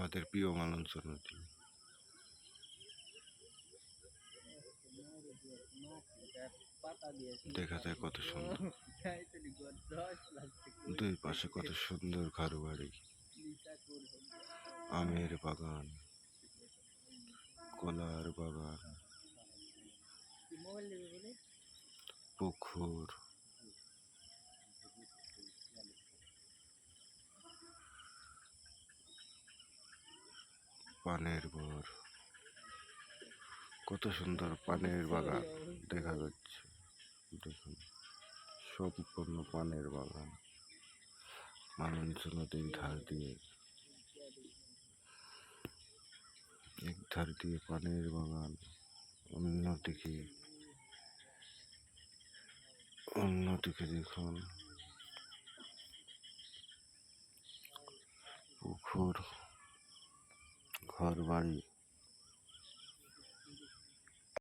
আমাদের প্রিয় মালঞ্চ নদী। দেখা যায় কত সুন্দর, দুই পাশে কত সুন্দর ঘর বাড়ি, আমের বাগান, কলার বাগান, পুকুর, পানের বর, কত সুন্দর পানের বাগান দেখা যাচ্ছে। দেখুন, সম্পূর্ণ পানের বাগান মালঞ্চ নদীর ধার দিয়ে, এক ধার দিয়ে পানের বাগান, অন্যদিকে দেখুন পুকুর, ঘর বাড়ি।